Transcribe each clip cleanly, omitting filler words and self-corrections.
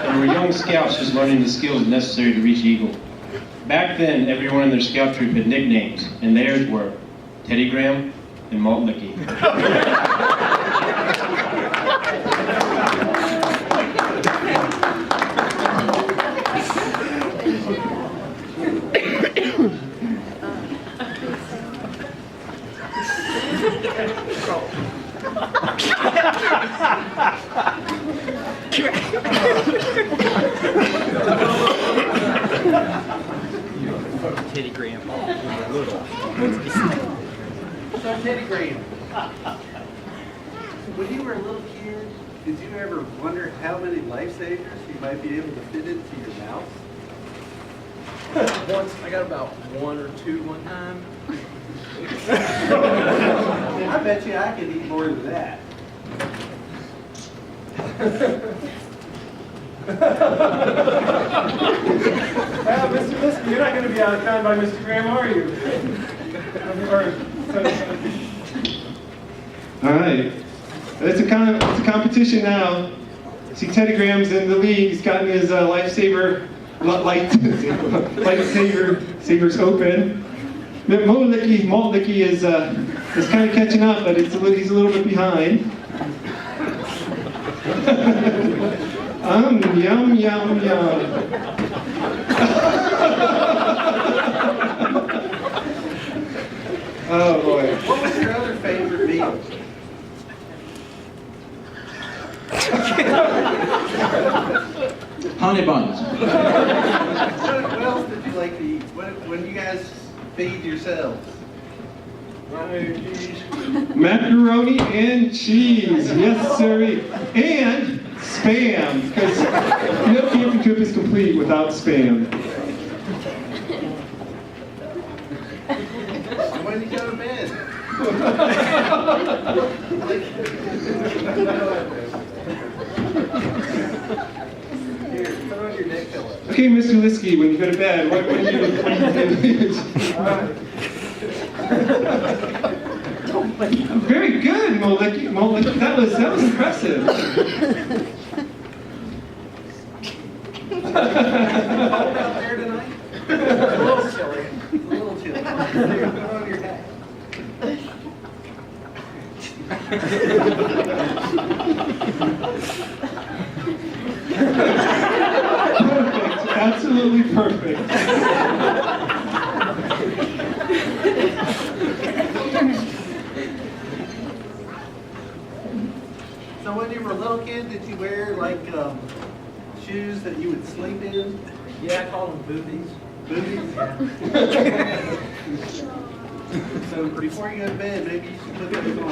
They were young scouts just learning the skills necessary to reach Eagle. Back then, everyone in their scout troop had nicknames, and theirs were Teddy Graham and Malt Licky. Teddy Graham. So Teddy Graham, when you were a little kid, did you ever wonder how many lifesavers you might be able to fit into your mouth? Once, I got about 1 or 2 one time. I bet you I could eat more than that. Mr. Liskey, you're not going to be outdone by Mr. Graham, are you? All right. It's a competition now. See, Teddy Graham's in the lead. He's gotten his lightsaber's open. Malt Licky is kind of catching up, but he's a little bit behind. Yum, yum, yum. Oh boy. What was your other favorite meal? Honey buns. What else did you like to eat? When you guys feed yourselves? Macaroni and cheese. Yes, sirree. And spam, because no camping trip is complete without spam. And when did you go to bed? Here, put on your neck pillow. Okay, Mr. Liskey, when you go to bed, what do you do? Very good, Malt Licky. That was impressive. Cold out there tonight? A little chilly. A little chilly. Here, put on your hat. Perfect. Absolutely perfect. So when you were a little kid, did you wear like shoes that you would sleep in? Yeah, I call them boobies. Booties? So before you go to bed, maybe you should put those on.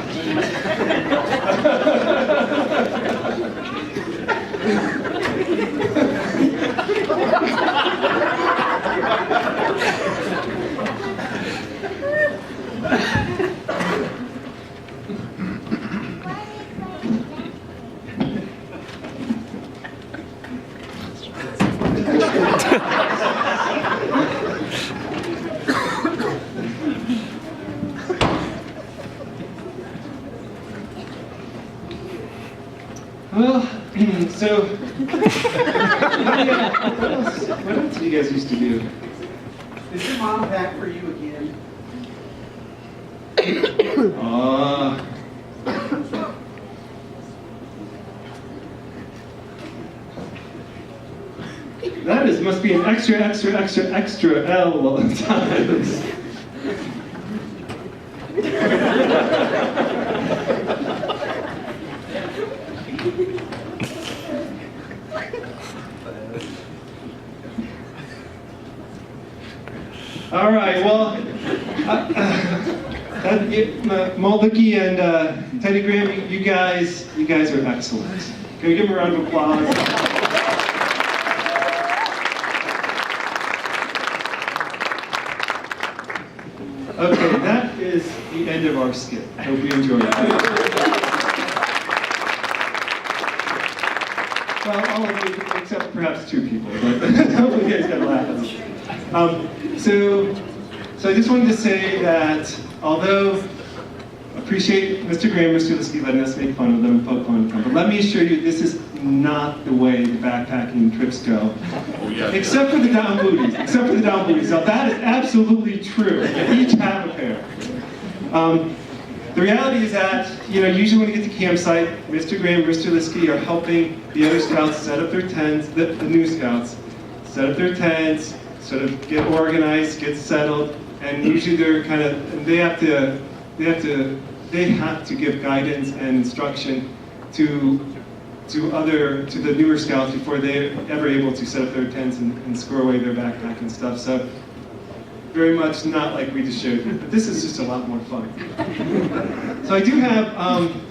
Well, so what else do you guys used to do? Did your mom pack for you again? Must be an extra L times. All right, well, Malt Licky and Teddy Graham, you guys are excellent. Can we give them a round of applause? Okay, that is the end of our skit. I hope you enjoyed it. Well, all of you, except perhaps 2 people, but hopefully you guys got a laugh. So I just wanted to say that although I appreciate Mr. Graham and Mr. Liskey letting us make fun of them and poke fun at them, but let me assure you this is not the way the backpacking trips go. Oh, yeah. Except for the down booties. Except for the down booties. Now that is absolutely true. They each have a pair. The reality is that, usually when you get to campsite, Mr. Graham and Mr. Liskey are helping the other scouts set up their tents, the new scouts, set up their tents, sort of get organized, get settled, and usually they're kind of, they have to give guidance and instruction to the newer scouts before they're ever able to set up their tents and square away their backpack and stuff. So very much not like we just showed you, but this is just a lot more fun. So I do have,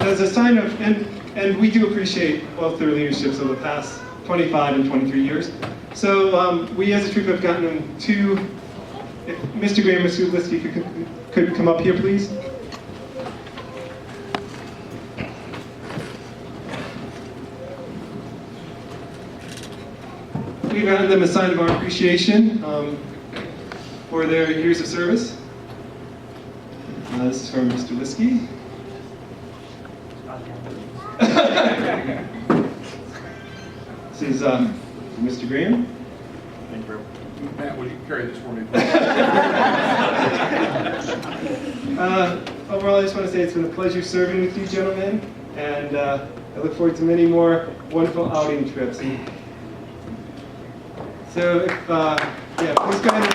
as a sign of, and we do appreciate both their leaderships over the past 25 and 23 years. So we as a troop have gotten them two, if Mr. Graham and Mr. Liskey could come up here, please. We've gotten them a sign of our appreciation for their years of service. This is from Mr. Liskey. This is Mr. Graham. Matt, would you carry this for me? Overall, I just want to say it's been a pleasure serving with you gentlemen, and I look forward to many more wonderful outing trips. So if, please go ahead and...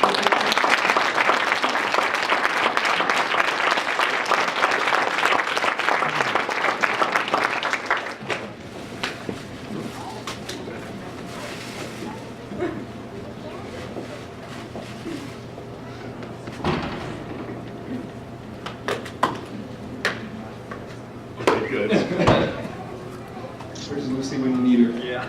Okay, good. Where's Lucy when you need her? Yeah.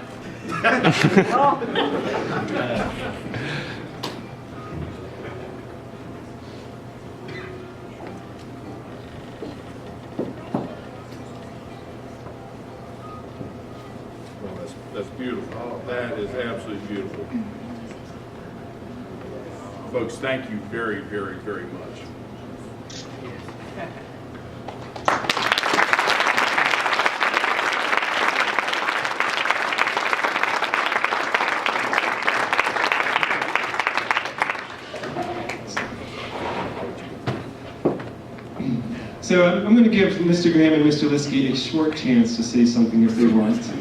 Well, that's beautiful. That is absolutely beautiful. Folks, thank you very, very, very much. So I'm going to give Mr. Graham and Mr. Liskey a short chance to say something if they want.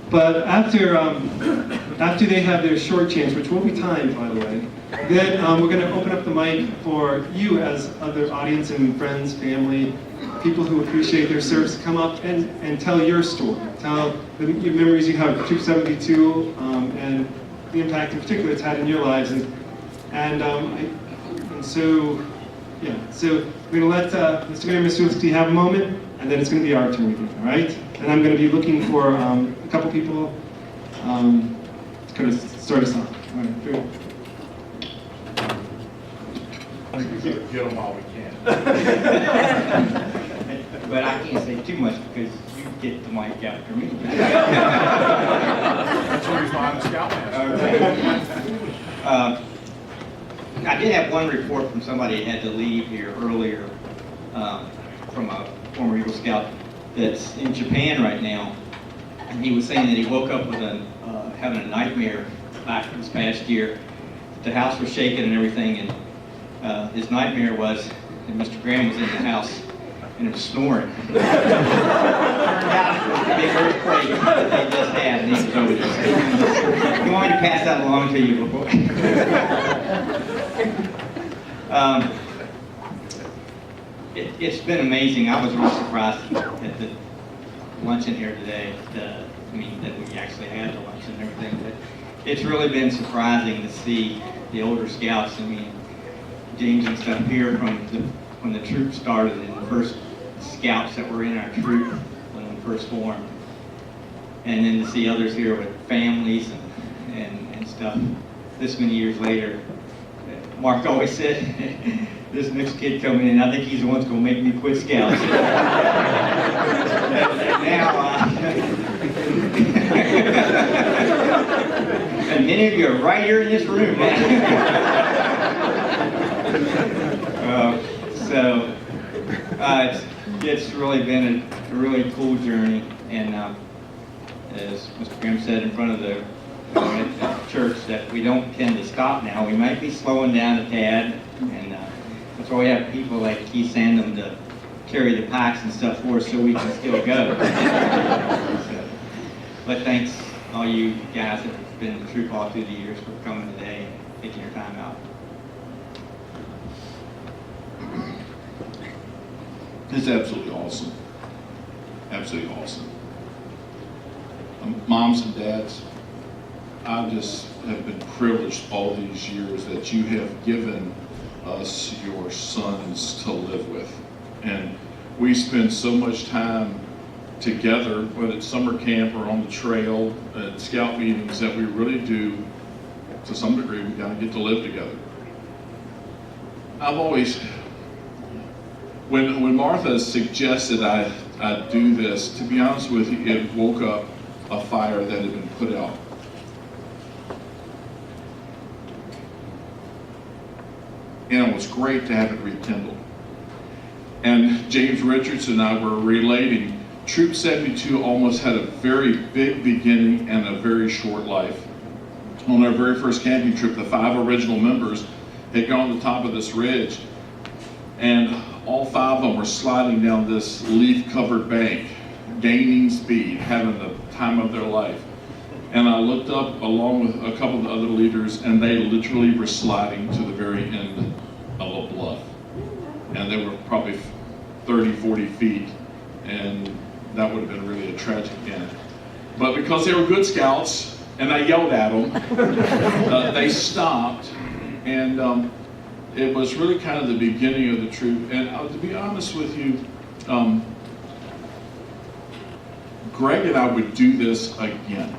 But after they have their short chance, which will be timed, by the way, then we're going to open up the mic for you as other audience and friends, family, people who appreciate their service to come up and tell your story. Tell your memories you have of Troop 72 and the impact in particular it's had in your lives. So we're going to let Mr. Graham and Mr. Liskey have a moment, and then it's going to be our turn again, all right? And I'm going to be looking for a couple people to kind of start us off. All right, good. Get them all we can. But I can't say too much because you get the mic after me. That's the reason why I'm a scoutmaster. I did have one report from somebody that had to leave here earlier, from a former Eagle Scout that's in Japan right now. And he was saying that he woke up with having a nightmare back this past year. The house was shaking and everything, and his nightmare was that Mr. Graham was in the house and it was snoring. Turned out it was a big earthquake that they just had, and he was over there. He wanted to pass that along to you before. It's been amazing. I was really surprised at the luncheon here today. That we actually had the luncheon and everything. But it's really been surprising to see the older scouts. James and stuff here when the troop started and the first scouts that were in our troop when we first formed. And then to see others here with families and stuff this many years later. Mark always said, this next kid coming in, I think he's the one that's going to make me quit Scouts. And now, and many of you are right here in this room now. It's really been a really cool journey, and as Mr. Graham said in front of the at the church, that we don't tend to stop now. We might be slowing down a tad, and that's why we have people like Keith Sandham to carry the packs and stuff for us so we can still go. But thanks all you guys that have been in the troop all through the years for coming today and taking your time out. It's absolutely awesome. Absolutely awesome. Moms and dads, I just have been privileged all these years that you have given us your sons to live with. And we spend so much time together, whether it's summer camp or on the trail, at scout meetings, that we really do, to some degree, we gotta get to live together. I've always, when Martha suggested I do this, to be honest with you, it woke up a fire that had been put out. And it was great to have it rekindled. And James Richards and I were relating, Troop 72 almost had a very big beginning and a very short life. On our very first camping trip, the 5 original members had gone to the top of this ridge, and all 5 of them were sliding down this leaf-covered bank, gaining speed, having the time of their life. And I looked up along with a couple of the other leaders, and they literally were sliding to the very end of a bluff. And they were probably 30, 40 feet, and that would have been really a tragic end. But because they were good scouts, and I yelled at them, they stopped, and it was really kind of the beginning of the troop. And to be honest with you, Greg and I would do this again.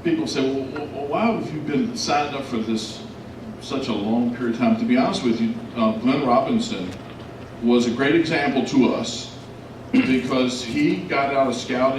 People say, well, why have you been signed up for this such a long period of time? To be honest with you, Glenn Robinson was a great example to us because he got out of scouting